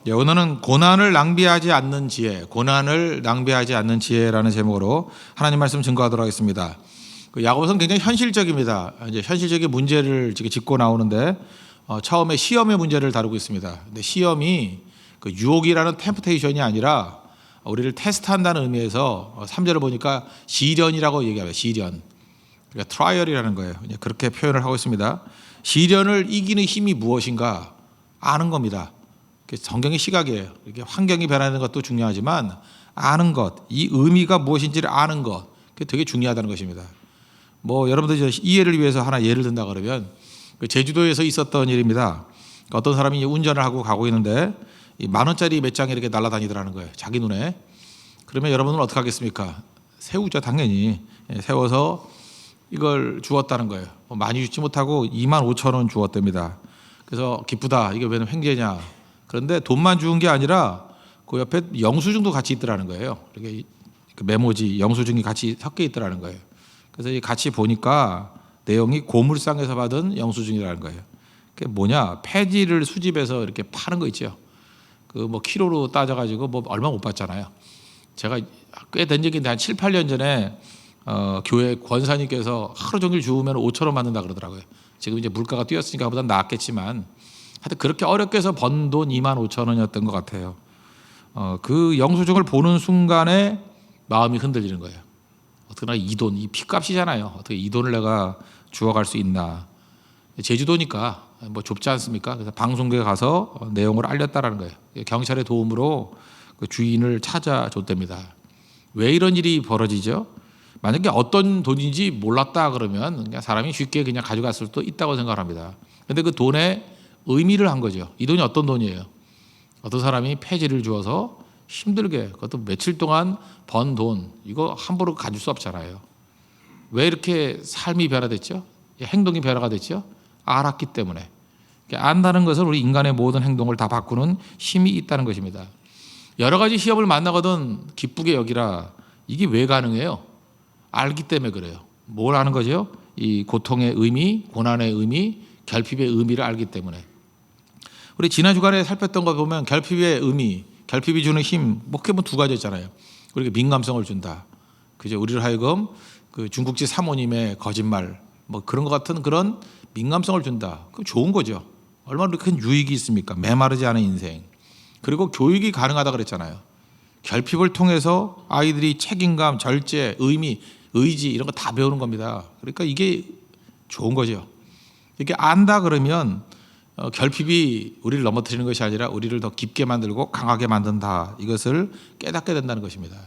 오늘은 고난을 낭비하지 않는 지혜, 고난을 낭비하지 않는 지혜라는 제목으로 하나님 말씀 증거하도록 하겠습니다. 야고보서는 굉장히 현실적입니다. 이제 현실적인 문제를 짚고 나오는데 처음에 시험의 문제를 다루고 있습니다. 근데 시험이 그 유혹이라는 템프테이션이 아니라 우리를 테스트한다는 의미에서 3절을 보니까 시련이라고 얘기합니다. 시련. 그러니까 트라이얼이라는 거예요. 그렇게 표현을 하고 있습니다. 시련을 이기는 힘이 무엇인가 아는 겁니다. 성경의 시각이에요. 이렇게 환경이 변하는 것도 중요하지만 아는 것, 이 의미가 무엇인지를 아는 것, 그게 되게 중요하다는 것입니다. 여러분들 이해를 위해서 하나 예를 든다 그러면 제주도에서 있었던 일입니다. 어떤 사람이 운전을 하고 가고 있는데 10,000원짜리 몇 장이 이렇게 날아다니더라는 거예요. 자기 눈에. 그러면 여러분은 어떻게 하겠습니까? 세우죠, 당연히. 세워서 이걸 주었다는 거예요. 많이 주지 못하고 25,000원 주었답니다. 그래서 기쁘다. 이게 왜 횡재냐? 그런데 돈만 주은 게 아니라 그 옆에 영수증도 같이 있더라는 거예요. 이렇게 메모지, 영수증이 같이 섞여 있더라는 거예요. 그래서 같이 보니까 내용이 고물상에서 받은 영수증이라는 거예요. 그게 뭐냐? 폐지를 수집해서 이렇게 파는 거 있죠. 키로로 따져가지고 얼마 못 받잖아요. 제가 꽤 된 적인데 한 7, 8년 전에 교회 권사님께서 하루 종일 주우면 5,000원 받는다 그러더라고요. 지금 이제 물가가 뛰었으니까 그보다 나았겠지만 하여튼 그렇게 어렵게 해서 번 돈 25,000원이었던 것 같아요. 그 영수증을 보는 순간에 마음이 흔들리는 거예요. 어떻게나 이 돈, 이 핏값이잖아요. 어떻게 이 돈을 내가 주워갈 수 있나. 제주도니까 좁지 않습니까? 그래서 방송국에 가서 내용을 알렸다라는 거예요. 경찰의 도움으로 그 주인을 찾아줬답니다. 왜 이런 일이 벌어지죠? 만약에 어떤 돈인지 몰랐다 그러면 그냥 사람이 쉽게 그냥 가져갔을 수도 있다고 생각합니다. 그런데 그 돈에 의미를 한 거죠. 이 돈이 어떤 돈이에요? 어떤 사람이 폐지를 주어서 힘들게 그것도 며칠 동안 번 돈 이거 함부로 가질 수 없잖아요. 왜 이렇게 삶이 변화됐죠? 행동이 변화가 됐죠? 알았기 때문에. 안다는 것은 우리 인간의 모든 행동을 다 바꾸는 힘이 있다는 것입니다. 여러 가지 시험을 만나거든 기쁘게 여기라. 이게 왜 가능해요? 알기 때문에 그래요. 뭘 아는 거죠? 이 고통의 의미, 고난의 의미, 결핍의 의미를 알기 때문에. 우리 지난 주간에 살폈던 거 보면 결핍의 의미, 결핍이 주는 힘, 그게 두 가지였잖아요. 우리가 민감성을 준다. 그죠? 우리를 하여금 그 중국집 사모님의 거짓말, 그런 것 같은 그런 민감성을 준다. 그거 좋은 거죠. 얼마나 큰 유익이 있습니까? 메마르지 않은 인생. 그리고 교육이 가능하다 그랬잖아요. 결핍을 통해서 아이들이 책임감, 절제, 의미, 의지 이런 거 다 배우는 겁니다. 그러니까 이게 좋은 거죠. 이렇게 안다 그러면 결핍이 우리를 넘어뜨리는 것이 아니라 우리를 더 깊게 만들고 강하게 만든다. 이것을 깨닫게 된다는 것입니다.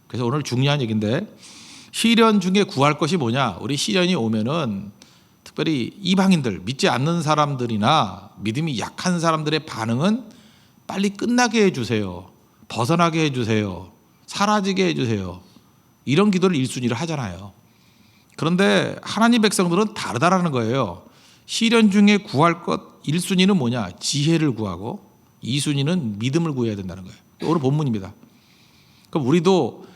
그래서 오늘 중요한 얘기인데 시련 중에 구할 것이 뭐냐? 우리 시련이 오면은 특별히 이방인들, 믿지 않는 사람들이나 믿음이 약한 사람들의 반응은 빨리 끝나게 해주세요. 벗어나게 해주세요. 사라지게 해주세요. 이런 기도를 1순위로 하잖아요. 그런데 하나님 백성들은 다르다라는 거예요. 시련 중에 구할 것 1순위는 뭐냐? 지혜를 구하고 2순위는 믿음을 구해야 된다는 거예요. 오늘 본문입니다. 그럼 우리도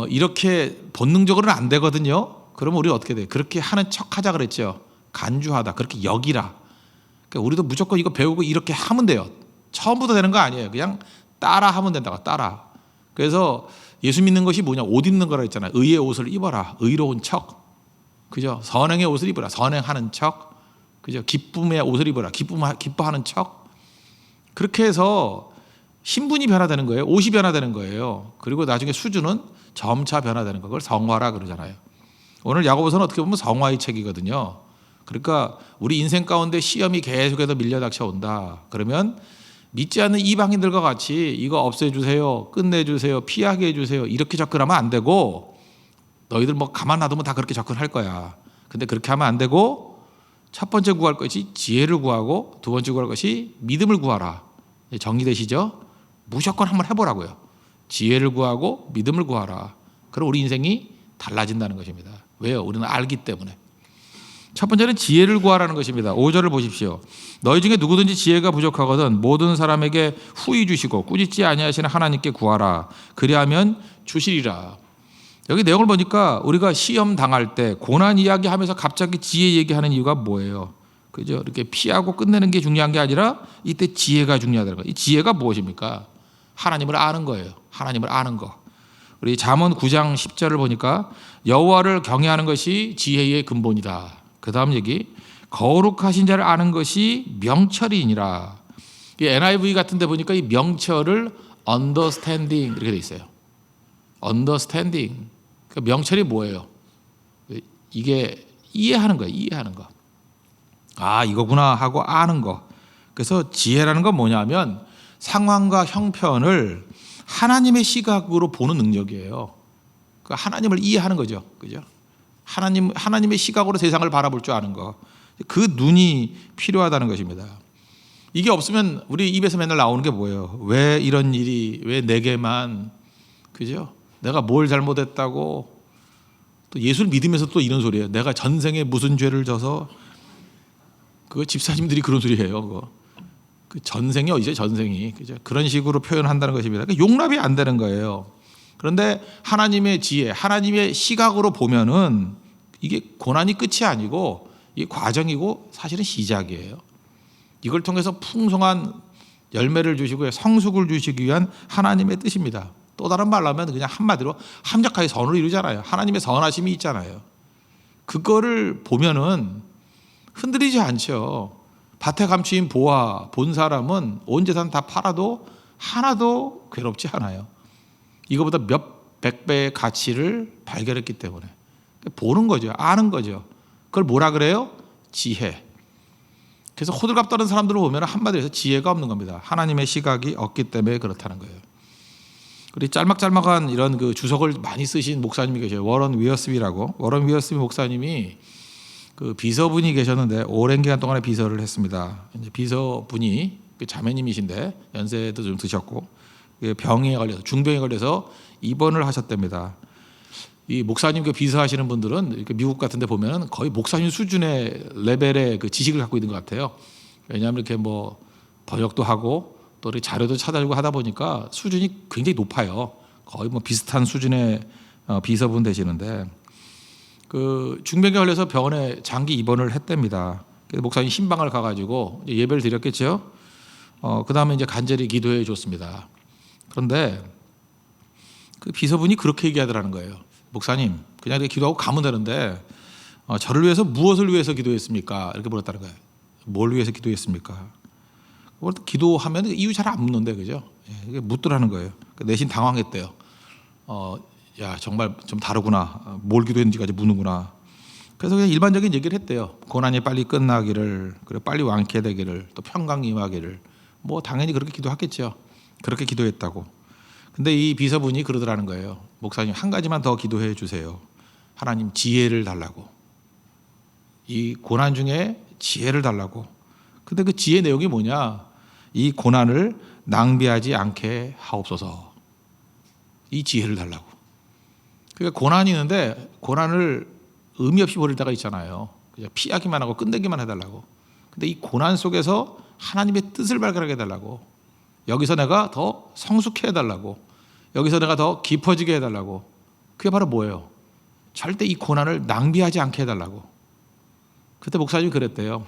이렇게 본능적으로는 안 되거든요. 그러면 우리 어떻게 돼요? 그렇게 하는 척 하자 그랬죠. 간주하다. 그렇게 여기라. 그러니까 우리도 무조건 이거 배우고 이렇게 하면 돼요. 처음부터 되는 거 아니에요. 그냥 따라 하면 된다고 따라. 그래서 예수 믿는 것이 뭐냐? 옷 입는 거라 했잖아요. 의의 옷을 입어라. 의로운 척. 그죠? 선행의 옷을 입어라. 선행하는 척. 그죠? 기쁨의 옷을 입어라. 기뻐하는 척. 그렇게 해서 신분이 변화되는 거예요. 옷이 변화되는 거예요. 그리고 나중에 수준은 점차 변화되는 거. 그걸 성화라 그러잖아요. 오늘 야고보서는 어떻게 보면 성화의 책이거든요. 그러니까 우리 인생 가운데 시험이 계속해서 밀려닥쳐 온다. 그러면 믿지 않는 이방인들과 같이 이거 없애주세요. 끝내주세요. 피하게 해주세요. 이렇게 접근하면 안 되고 너희들 가만 놔두면 다 그렇게 접근할 거야. 근데 그렇게 하면 안 되고 첫 번째 구할 것이 지혜를 구하고 두 번째 구할 것이 믿음을 구하라. 정리되시죠? 무조건 한번 해보라고요. 지혜를 구하고 믿음을 구하라. 그럼 우리 인생이 달라진다는 것입니다. 왜요? 우리는 알기 때문에. 첫 번째는 지혜를 구하라는 것입니다. 5절을 보십시오. 너희 중에 누구든지 지혜가 부족하거든 모든 사람에게 후히 주시고 꾸짖지 아니하시는 하나님께 구하라. 그리하면 주시리라. 여기 내용을 보니까 우리가 시험 당할 때 고난 이야기하면서 갑자기 지혜 얘기하는 이유가 뭐예요? 그죠? 이렇게 피하고 끝내는 게 중요한 게 아니라 이때 지혜가 중요하다는 거예요. 이 지혜가 무엇입니까? 하나님을 아는 거예요. 하나님을 아는 거. 우리 잠언 9장 10절을 보니까 여호와를 경외하는 것이 지혜의 근본이다. 그 다음 얘기, 거룩하신 자를 아는 것이 명철이니라. 이 NIV 같은 데 보니까 이 명철을 understanding 이렇게 돼 있어요. understanding. 그 명철이 뭐예요? 이게 이해하는 거예요. 이해하는 거. 아, 이거구나 하고 아는 거. 그래서 지혜라는 건 뭐냐면 상황과 형편을 하나님의 시각으로 보는 능력이에요. 하나님을 이해하는 거죠. 그죠? 하나님의 시각으로 세상을 바라볼 줄 아는 거. 그 눈이 필요하다는 것입니다. 이게 없으면 우리 입에서 맨날 나오는 게 뭐예요? 왜 이런 일이, 왜 내게만, 그죠? 내가 뭘 잘못했다고, 또 예수를 믿으면서 또 이런 소리예요. 내가 전생에 무슨 죄를 져서, 그거 집사님들이 그런 소리예요. 그거. 그 전생이 어디죠? 전생이. 그죠? 그런 식으로 표현한다는 것입니다. 그러니까 용납이 안 되는 거예요. 그런데 하나님의 지혜, 하나님의 시각으로 보면은 이게 고난이 끝이 아니고 이게 과정이고 사실은 시작이에요. 이걸 통해서 풍성한 열매를 주시고 성숙을 주시기 위한 하나님의 뜻입니다. 또 다른 말로 하면 그냥 한마디로 합력하게 선을 이루잖아요. 하나님의 선하심이 있잖아요. 그거를 보면은 흔들리지 않죠. 밭에 감추인 보화 본 사람은 온 재산 다 팔아도 하나도 괴롭지 않아요. 이거보다 몇 백 배의 가치를 발견했기 때문에 보는 거죠. 아는 거죠. 그걸 뭐라 그래요? 지혜. 그래서 호들갑 떠는 사람들을 보면 한마디로 해서 지혜가 없는 겁니다. 하나님의 시각이 없기 때문에 그렇다는 거예요. 우리 짤막짤막한 이런 그 주석을 많이 쓰신 목사님이 계셔요. 워런 위어스비라고. 워런 위어스비 목사님이 그 비서분이 계셨는데 오랜 기간 동안에 비서를 했습니다. 이제 비서분이 자매님이신데 연세도 좀 드셨고 병에 걸려서 중병에 걸려서 입원을 하셨답니다. 이 목사님 그 비서하시는 분들은 이렇게 미국 같은데 보면 거의 목사님 수준의 레벨의 그 지식을 갖고 있는 것 같아요. 왜냐하면 이렇게 뭐 번역도 하고 또 자료도 찾아주고 하다 보니까 수준이 굉장히 높아요. 거의 뭐 비슷한 수준의 비서분 되시는데 그 중병에 걸려서 병원에 장기 입원을 했답니다. 그래서 목사님 신방을 가가지고 예배를 드렸겠죠. 그 다음에 이제 간절히 기도해 줬습니다. 그런데 그 비서분이 그렇게 얘기하더라는 거예요. 목사님, 그냥 이렇게 기도하고 가면 되는데 저를 위해서 무엇을 위해서 기도했습니까? 이렇게 물었다는 거예요. 뭘 위해서 기도했습니까? 기도하면 이유 잘 안 묻는데, 그죠? 예, 묻더라는 거예요. 내심 당황했대요. 야, 정말 좀 다르구나. 뭘 기도했는지까지 묻는구나. 그래서 그냥 일반적인 얘기를 했대요. 고난이 빨리 끝나기를, 그리고 빨리 완쾌되기를, 또 평강이 임하기를. 뭐 당연히 그렇게 기도하겠죠. 그렇게 기도했다고. 근데 이 비서분이 그러더라는 거예요. 목사님, 한 가지만 더 기도해 주세요. 하나님 지혜를 달라고. 이 고난 중에 지혜를 달라고. 근데 그 지혜 내용이 뭐냐? 이 고난을 낭비하지 않게 하옵소서. 이 지혜를 달라고. 그러니까 고난이 있는데 고난을 의미 없이 버릴 때가 있잖아요. 그냥 피하기만 하고 끝내기만 해달라고. 근데 이 고난 속에서 하나님의 뜻을 발견하게 해달라고. 여기서 내가 더 성숙해 해달라고. 여기서 내가 더 깊어지게 해달라고. 그게 바로 뭐예요? 절대 이 고난을 낭비하지 않게 해달라고. 그때 목사님이 그랬대요.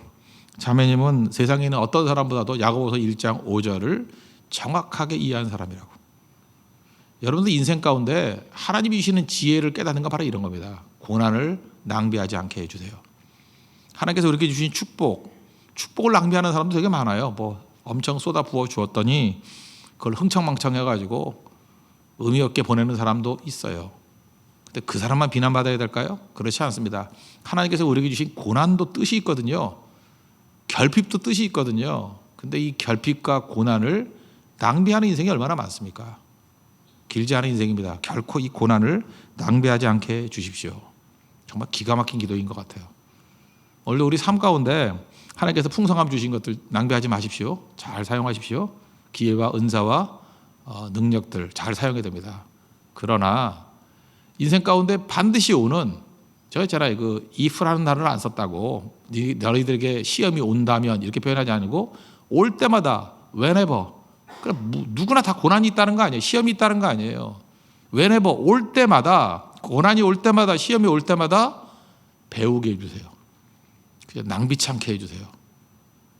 자매님은 세상에 있는 어떤 사람보다도 야고보서 1장 5절을 정확하게 이해한 사람이라고. 여러분들 인생 가운데 하나님이 주시는 지혜를 깨닫는 건 바로 이런 겁니다. 고난을 낭비하지 않게 해주세요. 하나님께서 우리에게 주신 축복을 낭비하는 사람도 되게 많아요. 뭐 엄청 쏟아 부어 주었더니 그걸 흥청망청 해가지고 의미 없게 보내는 사람도 있어요. 근데 그 사람만 비난받아야 될까요? 그렇지 않습니다. 하나님께서 우리에게 주신 고난도 뜻이 있거든요. 결핍도 뜻이 있거든요. 근데 이 결핍과 고난을 낭비하는 인생이 얼마나 많습니까? 길지 않은 인생입니다. 결코 이 고난을 낭비하지 않게 해주십시오. 정말 기가 막힌 기도인 것 같아요. 원래 우리 삶 가운데 하나님께서 풍성함 주신 것들 낭비하지 마십시오. 잘 사용하십시오. 기회와 은사와 능력들 잘 사용해야 됩니다. 그러나 인생 가운데 반드시 오는 저 있잖아요. 그 if라는 단어를 안 썼다고 너희들에게 시험이 온다면 이렇게 표현하지 않고 올 때마다 whenever 누구나 다 고난이 있다는 거 아니에요. 시험이 있다는 거 아니에요. whenever 올 때마다 고난이 올 때마다 시험이 올 때마다 배우게 해주세요. 그냥 낭비치 않게 해주세요.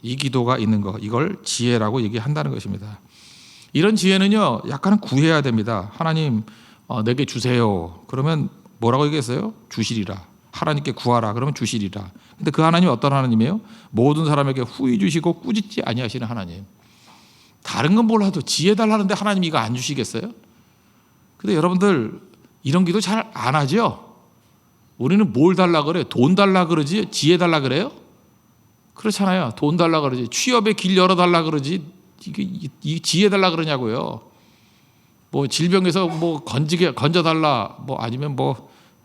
이 기도가 있는 것, 이걸 지혜라고 얘기한다는 것입니다. 이런 지혜는요, 약간은 구해야 됩니다. 하나님 내게 주세요. 그러면 뭐라고 얘기했어요? 주시리라. 하나님께 구하라. 그러면 주시리라. 근데 그 하나님이 어떤 하나님이에요? 모든 사람에게 후히 주시고 꾸짖지 아니하시는 하나님. 다른 건 몰라도 지혜 달라는데 하나님이 이거 안 주시겠어요? 근데 여러분들 이런 기도 잘 안 하죠? 우리는 뭘 달라 그래요? 돈 달라 그러지 지혜 달라 그래요? 그렇잖아요. 돈 달라 그러지 취업의 길 열어달라 그러지 이 지혜 달라 그러냐고요. 뭐 질병에서 뭐 건져달라 뭐 아니면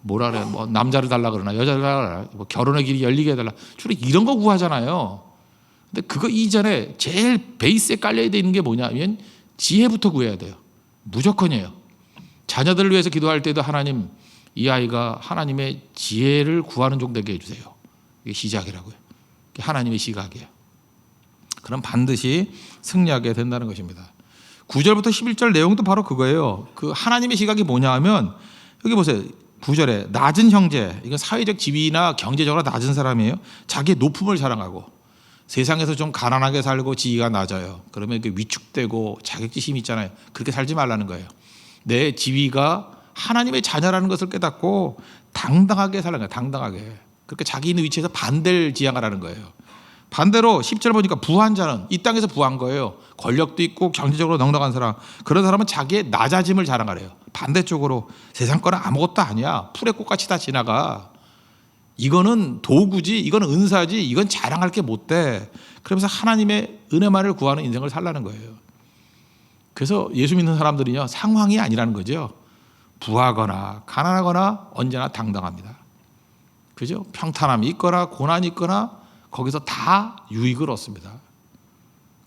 뭐라 그래 뭐 남자를 달라 그러나 여자를 달라 그러나 뭐 결혼의 길이 열리게 해달라 주로 이런 거 구하잖아요. 근데 그거 이전에 제일 베이스에 깔려야 되는 게 뭐냐면 지혜부터 구해야 돼요. 무조건이에요. 자녀들을 위해서 기도할 때도 하나님 이 아이가 하나님의 지혜를 구하는 종 되게 해주세요. 이게 시작이라고요. 이게 하나님의 시각이에요. 그럼 반드시 승리하게 된다는 것입니다. 9절부터 11절 내용도 바로 그거예요. 그 하나님의 시각이 뭐냐 하면 여기 보세요. 9절에 낮은 형제, 이건 사회적 지위나 경제적으로 낮은 사람이에요. 자기의 높음을 자랑하고 세상에서 좀 가난하게 살고 지위가 낮아요. 그러면 이렇게 위축되고 자격지심이 있잖아요. 그렇게 살지 말라는 거예요. 내 지위가 하나님의 자녀라는 것을 깨닫고 당당하게 살라는 거예요. 당당하게. 그렇게 자기 있는 위치에서 반대를 지향하라는 거예요. 반대로 10절 보니까 부한 자는 이 땅에서 부한 거예요. 권력도 있고 경제적으로 넉넉한 사람. 그런 사람은 자기의 낮아짐을 자랑하래요. 반대쪽으로 세상 거는 아무것도 아니야. 풀의 꽃같이 다 지나가. 이거는 도구지, 이거는 은사지, 이건 자랑할 게 못 돼. 그러면서 하나님의 은혜만을 구하는 인생을 살라는 거예요. 그래서 예수 믿는 사람들은요, 상황이 아니라는 거죠. 부하거나 가난하거나 언제나 당당합니다. 그죠? 평탄함이 있거나 고난이 있거나 거기서 다 유익을 얻습니다.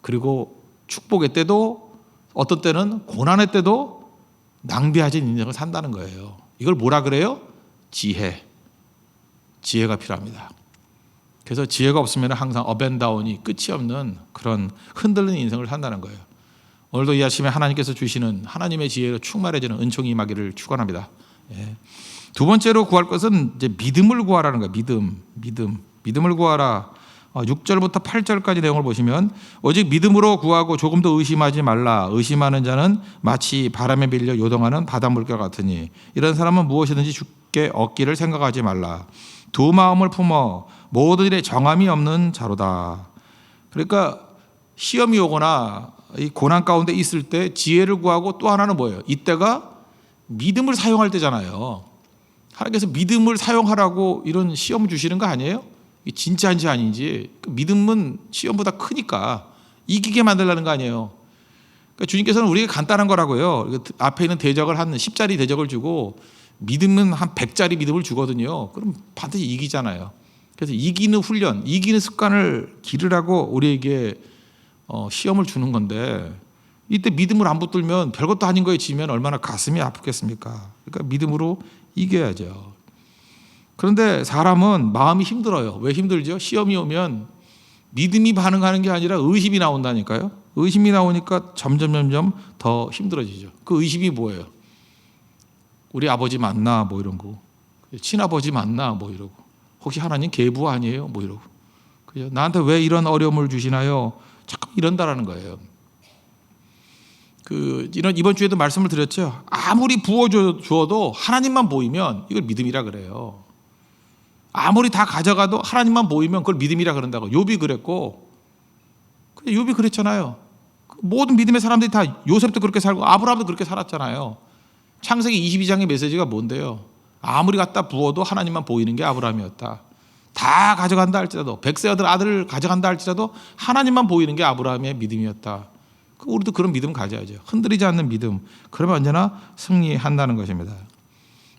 그리고 축복의 때도 어떤 때는 고난의 때도 낭비하지 않은 인생을 산다는 거예요. 이걸 뭐라 그래요? 지혜가 필요합니다. 그래서 지혜가 없으면 항상 업앤다운이 끝이 없는 그런 흔들리는 인생을 산다는 거예요. 오늘도 이 아침에 하나님께서 주시는 하나님의 지혜로 충만해지는 은총이 임하기를 축원합니다. 예. 두 번째로 구할 것은 이제 믿음을 구하라는 거예요. 믿음을 구하라. 6절부터 8절까지 내용을 보시면 오직 믿음으로 구하고 조금도 의심하지 말라. 의심하는 자는 마치 바람에 밀려 요동하는 바닷물결 같으니 이런 사람은 무엇이든지 주께 얻기를 생각하지 말라. 두 마음을 품어 모든 일에 정함이 없는 자로다. 그러니까 시험이 오거나 이 고난 가운데 있을 때 지혜를 구하고 또 하나는 뭐예요? 이때가 믿음을 사용할 때잖아요. 하나님께서 믿음을 사용하라고 이런 시험을 주시는 거 아니에요? 진짜인지 아닌지. 믿음은 시험보다 크니까 이기게 만들라는 거 아니에요. 그러니까 주님께서는 우리에게 간단한 거라고요. 앞에 있는 대적을 한 10짜리 대적을 주고 믿음은 한 100짜리 믿음을 주거든요. 그럼 반드시 이기잖아요. 그래서 이기는 훈련, 이기는 습관을 기르라고 우리에게 시험을 주는 건데 이때 믿음을 안 붙들면 별것도 아닌 거에 지면 얼마나 가슴이 아프겠습니까? 그러니까 믿음으로 이겨야죠. 그런데 사람은 마음이 힘들어요. 왜 힘들죠? 시험이 오면 믿음이 반응하는 게 아니라 의심이 나온다니까요. 의심이 나오니까 점점 더 힘들어지죠. 그 의심이 뭐예요? 우리 아버지 맞나? 뭐 이런 거. 친아버지 맞나? 뭐 이러고. 혹시 하나님 계부 아니에요? 뭐 이러고. 그죠? 나한테 왜 이런 어려움을 주시나요? 자꾸 이런다라는 거예요. 이번 주에도 말씀을 드렸죠. 아무리 부어주어도 하나님만 보이면 이걸 믿음이라 그래요. 아무리 다 가져가도 하나님만 보이면 그걸 믿음이라 그런다고. 욥이 그랬고, 욥이 그랬잖아요. 모든 믿음의 사람들이 다 요셉도 그렇게 살고 아브라함도 그렇게 살았잖아요. 창세기 22장의 메시지가 뭔데요? 아무리 갖다 부어도 하나님만 보이는 게 아브라함이었다. 다 가져간다 할지라도 100세 아들을 가져간다 할지라도 하나님만 보이는 게 아브라함의 믿음이었다. 우리도 그런 믿음 가져야죠. 흔들리지 않는 믿음. 그러면 언제나 승리한다는 것입니다.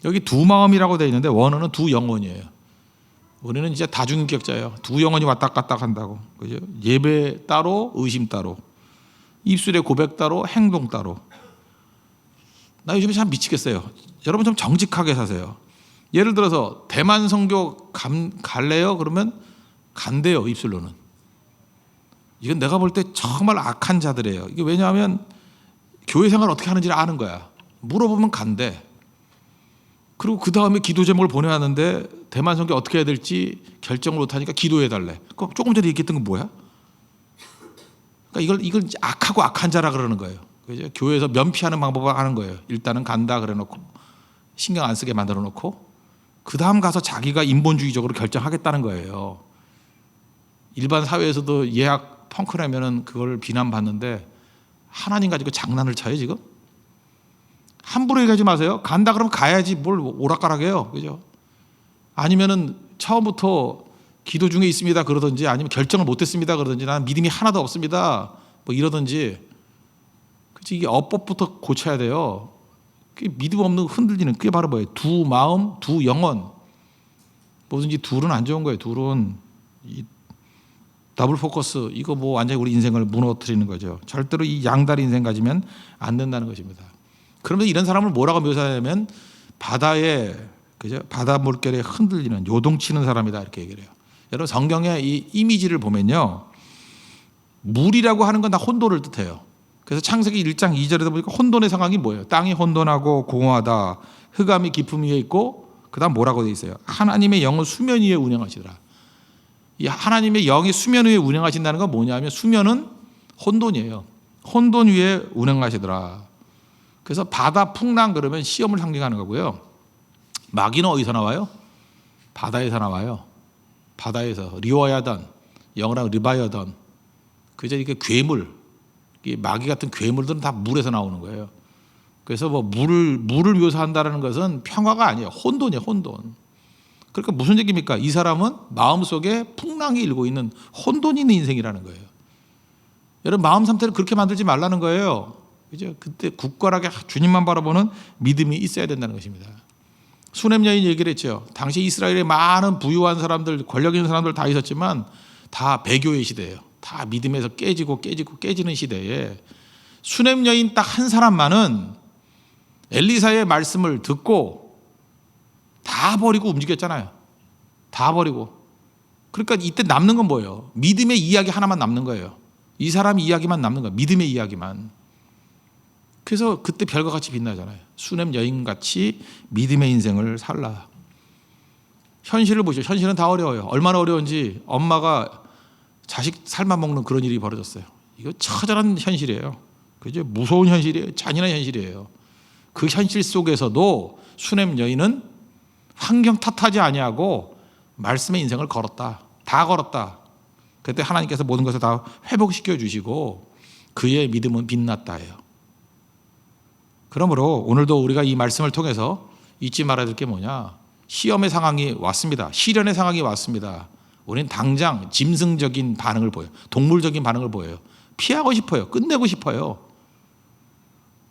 여기 두 마음이라고 되어 있는데 원어는 두 영혼이에요. 우리는 이제 다중인격자예요. 두 영혼이 왔다 갔다 한다고. 그죠? 예배 따로, 의심 따로. 입술의 고백 따로, 행동 따로. 나 요즘에 참 미치겠어요. 여러분 좀 정직하게 사세요. 예를 들어서 대만 선교 갈래요? 그러면 간대요. 입술로는. 이건 내가 볼 때 정말 악한 자들이에요. 이게 왜냐하면 교회 생활 어떻게 하는지를 아는 거야. 물어보면 간대. 그리고 그 다음에 기도 제목을 보내왔는데 대만 선교 어떻게 해야 될지 결정을 못하니까 기도해달래. 조금 전에 얘기했던 건 뭐야? 그러니까 이걸 악하고 악한 자라 그러는 거예요. 그죠? 교회에서 면피하는 방법을 하는 거예요. 일단은 간다 그래놓고 신경 안 쓰게 만들어 놓고 그 다음 가서 자기가 인본주의적으로 결정하겠다는 거예요. 일반 사회에서도 예약 펑크내면은 그걸 비난받는데 하나님 가지고 장난을 쳐요 지금? 함부로 얘기하지 마세요. 간다 그러면 가야지 뭘 오락가락해요. 그죠? 아니면은 처음부터 기도 중에 있습니다 그러든지 아니면 결정을 못했습니다 그러든지 나는 믿음이 하나도 없습니다 뭐 이러든지. 그치? 이게 어법부터 고쳐야 돼요. 믿음 없는 흔들리는 그게 바로 뭐예요? 두 마음, 두 영혼. 뭐든지 둘은 안 좋은 거예요. 둘은 이 더블 포커스 이거 뭐 완전히 우리 인생을 무너뜨리는 거죠. 절대로 이 양다리 인생 가지면 안 된다는 것입니다. 그러면서 이런 사람을 뭐라고 묘사하냐면 바다에 그죠? 바다 물결에 흔들리는 요동치는 사람이다 이렇게 얘기를 해요. 여러분 성경의 이 이미지를 보면요. 물이라고 하는 건 다 혼돈을 뜻해요. 그래서 창세기 1장 2절에도 보니까 혼돈의 상황이 뭐예요? 땅이 혼돈하고 공허하다. 흑암이 깊음 위에 있고 그다음 뭐라고 돼 있어요? 하나님의 영은 수면 위에 운행하시더라. 이 하나님의 영이 수면 위에 운행하신다는 건 뭐냐면 수면은 혼돈이에요. 혼돈 위에 운행하시더라. 그래서 바다 풍랑 그러면 시험을 상징하는 거고요. 마귀는 어디서 나와요? 바다에서 나와요. 바다에서 리워야던 영어랑 리바이어던 그저 이게 괴물, 마귀 같은 괴물들은 다 물에서 나오는 거예요. 그래서 뭐 물을 묘사한다는 것은 평화가 아니에요. 혼돈이에요, 혼돈. 그러니까 무슨 얘기입니까? 이 사람은 마음속에 풍랑이 일고 있는 혼돈이 있는 인생이라는 거예요. 여러분 마음 상태를 그렇게 만들지 말라는 거예요. 그죠? 그때 굳건하게 주님만 바라보는 믿음이 있어야 된다는 것입니다. 수넴 여인 얘기를 했죠. 당시 이스라엘에 많은 부유한 사람들, 권력 있는 사람들 다 있었지만 다 배교의 시대예요. 다 믿음에서 깨지는 시대에 수넴 여인 딱 한 사람만은 엘리사의 말씀을 듣고 다 버리고 움직였잖아요. 다 버리고. 그러니까 이때 남는 건 뭐예요? 믿음의 이야기 하나만 남는 거예요. 이 사람 이야기만 남는 거예요. 믿음의 이야기만. 그래서 그때 별과 같이 빛나잖아요. 수넴 여인같이 믿음의 인생을 살라. 현실을 보시죠. 현실은 다 어려워요. 얼마나 어려운지 엄마가 자식 삶아먹는 그런 일이 벌어졌어요. 이거 처절한 현실이에요. 그죠? 무서운 현실이에요. 잔인한 현실이에요. 그 현실 속에서도 수넴 여인은 환경 탓하지 아니하고 말씀의 인생을 걸었다. 다 걸었다. 그때 하나님께서 모든 것을 다 회복시켜 주시고 그의 믿음은 빛났다예요. 그러므로 오늘도 우리가 이 말씀을 통해서 잊지 말아야 될 게 뭐냐? 시험의 상황이 왔습니다. 시련의 상황이 왔습니다. 우리는 당장 짐승적인 반응을 보여요. 동물적인 반응을 보여요. 피하고 싶어요. 끝내고 싶어요.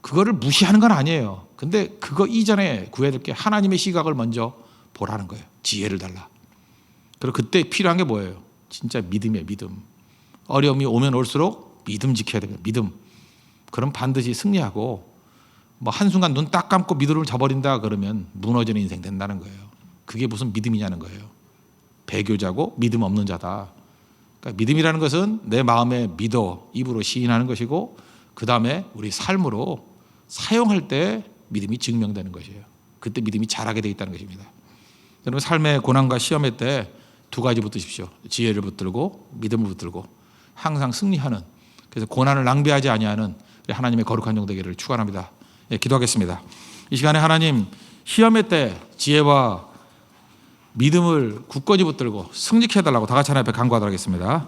그거를 무시하는 건 아니에요. 근데 그거 이전에 구해야 될 게 하나님의 시각을 먼저 보라는 거예요. 지혜를 달라. 그리고 그때 필요한 게 뭐예요? 진짜 믿음이에요. 믿음. 어려움이 오면 올수록 믿음 지켜야 됩니다. 믿음. 그럼 반드시 승리하고 뭐 한순간 눈 딱 감고 믿음을 저버린다 그러면 무너지는 인생 된다는 거예요. 그게 무슨 믿음이냐는 거예요. 배교자고 믿음 없는 자다. 그러니까 믿음이라는 것은 내 마음에 믿어 입으로 시인하는 것이고 그 다음에 우리 삶으로 사용할 때 믿음이 증명되는 것이에요. 그때 믿음이 자라게 되어 있다는 것입니다. 여러분 삶의 고난과 시험의 때 두 가지 붙드십시오. 지혜를 붙들고 믿음을 붙들고 항상 승리하는, 그래서 고난을 낭비하지 아니하는 하나님의 거룩한 종 되기를 축원합니다. 예, 기도하겠습니다. 이 시간에 하나님 시험의 때 지혜와 믿음을 굳건히 붙들고 승리케 해달라고 다 같이 하나님 앞에 간구하도록 하겠습니다.